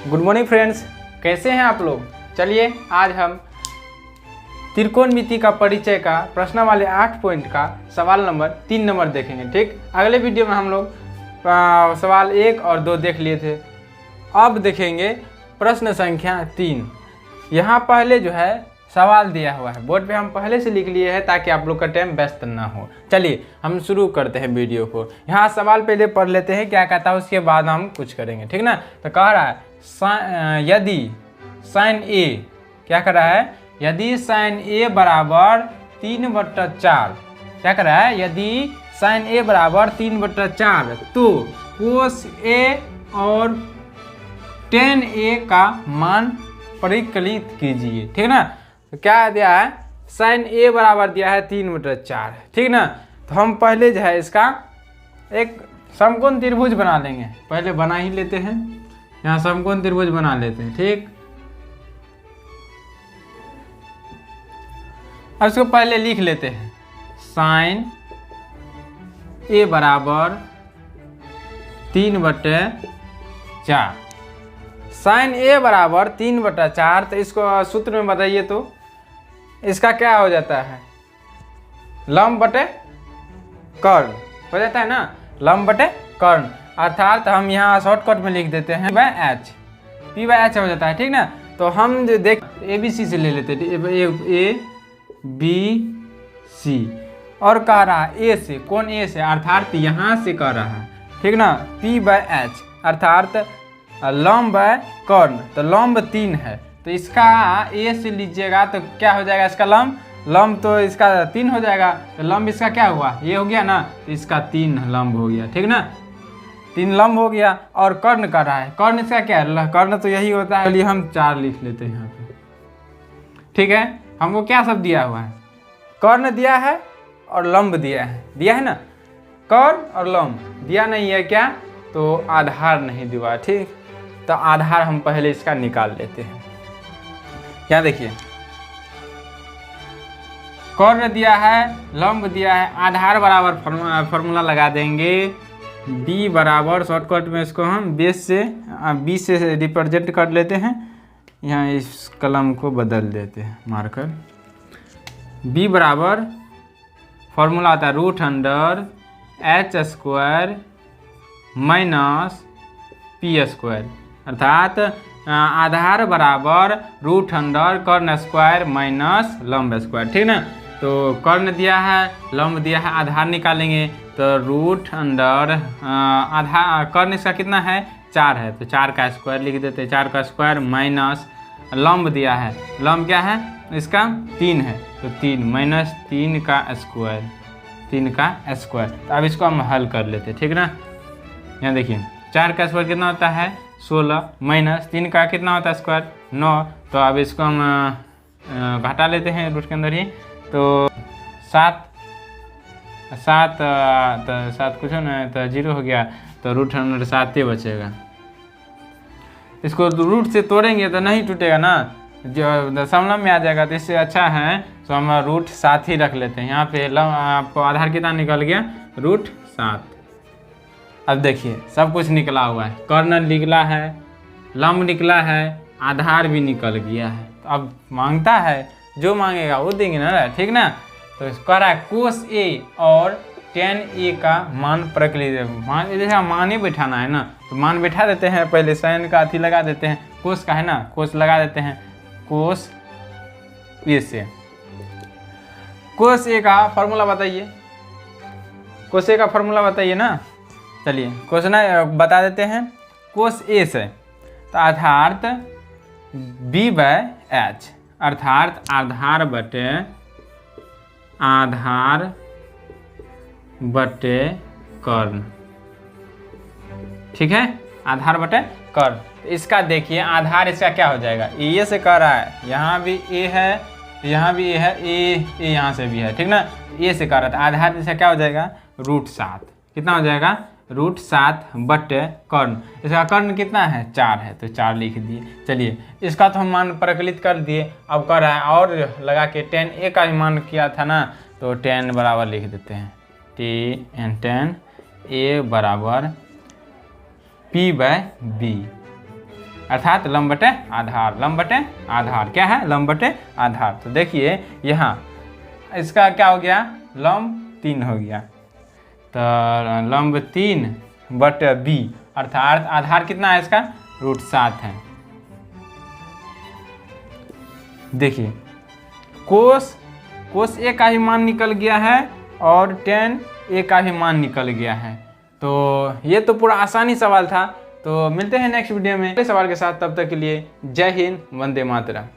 Good morning friends, कैसे हैं आप लोग। चलिए आज हम त्रिकोणमिति का परिचय का प्रश्न वाले 8 पॉइंट का सवाल नंबर 3 नंबर देखेंगे। ठीक, अगले वीडियो में हम लोग सवाल 1 और 2 देख लिए थे। अब देखेंगे प्रश्न संख्या 3। यहाँ पहले जो है सवाल दिया हुआ है, बोर्ड पे हम पहले से लिख लिए हैं ताकि आप लोग का टाइम व्यस्त ना हो। चलिए हम शुरू करते हैं वीडियो को। यहाँ सवाल पहले पढ़ लेते हैं क्या कहता है, उसके बाद हम कुछ करेंगे। ठीक ना, तो कह रहा है यदि साइन ए, क्या कर रहा है, यदि साइन ए बराबर 3/4, क्या कर रहा है, यदि साइन ए बराबर 3/4 तो कोस ए और टेन ए का मान परिकलित कीजिए। ठीक ना, तो क्या दिया है, साइन ए बराबर दिया है 3/4। ठीक ना, तो हम पहले जो है इसका एक समकोण त्रिभुज बना लेंगे। पहले बना ही लेते हैं, यहाँ समकोण त्रिभुज बना लेते हैं। ठीक, अब इसको पहले लिख लेते हैं, साइन ए बराबर 3/4। साइन ए बराबर 3/4, तो इसको सूत्र में बताइए तो इसका क्या हो जाता है, लंब बटे कर्ण हो जाता है ना, लंब बटे कर्ण। अर्थात हम यहाँ शॉर्टकट में लिख देते हैं P/H हो जाता है। ठीक ना, तो हम जो देख ABC से ले लेते हैं, ABC और कह रहा है ए से, कौन ए से, अर्थात यहाँ से कह रहा है। ठीक ना, P/H अर्थात लंब कर्ण, तो लंब 3 है, तो इसका ए से लीजिएगा तो क्या हो जाएगा, इसका लंब तो इसका 3 हो जाएगा, तो लंब इसका क्या हुआ, ये हो गया ना, तो इसका 3 लंब हो गया। ठीक ना, 3 लंब हो गया। और कर्ण कर रहा है, कर्ण इसका क्या है, कर्ण तो यही होता है। चलिए हम 4 लिख लेते हैं यहाँ पे। ठीक है, हमको क्या सब दिया हुआ है, कर्ण दिया है और लंब दिया है ना, कर्ण और लंब दिया नहीं है क्या, तो आधार नहीं दिया। ठीक, तो आधार हम पहले इसका निकाल लेते हैं। क्या देखिए, कर्ण दिया है, लंब दिया है, आधार बराबर फॉर्मूला लगा देंगे, b बराबर, शॉर्टकट में इसको हम बेस से b से रिप्रेजेंट कर लेते हैं। यहाँ इस कलम को बदल देते हैं मार्कर। b बराबर फॉर्मूला आता है √h² माइनस p², अर्थात आधार बराबर √√ कर्ण स्क्वायर माइनस लंब स्क्वायर। ठीक ना, तो कर्ण दिया है, लंब दिया है, आधार निकालेंगे तो √√ आधार, कर्ण इसका कितना है, 4 है, तो 4 का स्क्वायर लिख देते हैं, 4 का स्क्वायर माइनस लंब दिया है, लंब क्या है इसका 3 है, तो 3 माइनस 3 का स्क्वायर, 3 का स्क्वायर। तो अब इसको हम हल कर लेते हैं। ठीक ना, यहाँ देखिए 4 का स्क्वायर कितना होता है 16, माइनस 3 का कितना होता है स्क्वायर 9, तो अब इसको हम घटा लेते हैं रूट के अंदर ही, तो 7 कुछ ना, तो 0 हो गया, तो √7 बचेगा। इसको रूट से तोड़ेंगे तो नहीं टूटेगा ना, जो दशमलव में आ जाएगा, तो इससे अच्छा है तो हम √7 ही रख लेते हैं। यहाँ पे आपको आधार कितना निकल गया, √7। अब देखिए सब कुछ निकला हुआ है, कर्ण निकला है, लंब निकला है, आधार भी निकल गया है। तो अब मांगता है, जो मांगेगा वो देंगे ना। ठीक ना, तो कह रहा है कोस ए और टेन ए का मान परिकलित, जैसे मान ही बैठाना है ना, तो मान बैठा देते हैं, पहले साइन का अथी लगा देते हैं, कोस का है ना, कोस लगा देते हैं, कोस ए से। कोस ए का फॉर्मूला बताइए, कोस ए का फॉर्मूला बताइए ना। चलिए क्वेश्चन बता देते हैं, कोस ए से, तो अर्थात B/H अर्थात आधार बटे कर्ण। ठीक है, आधार बटे कर्ण। इसका देखिए आधार इसका क्या हो जाएगा, ए से कह रहा है, यहाँ भी ए है, यहाँ भी ए है, ए यहाँ से भी है। ठीक ना, ए से कह रहा था, आधार इसका क्या हो जाएगा √7, कितना हो जाएगा √7 बटे कर्ण। इसका कर्ण कितना है 4 है, तो 4 लिख दिए। चलिए इसका तो हम मान परिकलित कर दिए। अब कर रहा है और लगा के टेन ए का मान किया था ना, तो 10 बराबर लिख देते हैं, टेन ए बराबर P/B। अर्थात लंब बटे आधार, लंब बटे आधार क्या है, लंब बटे आधार। तो देखिए यहाँ इसका क्या हो गया, लंब 3 हो गया, तो लंब 3 बटे b अर्थात आधार कितना है इसका, √7 है। देखिए कोस a का ही मान निकल गया है और tan a का ही मान निकल गया है। तो ये तो पूरा आसानी सवाल था। तो मिलते हैं नेक्स्ट वीडियो में अगले सवाल के साथ, तब तक के लिए जय हिंद, वंदे मातरम।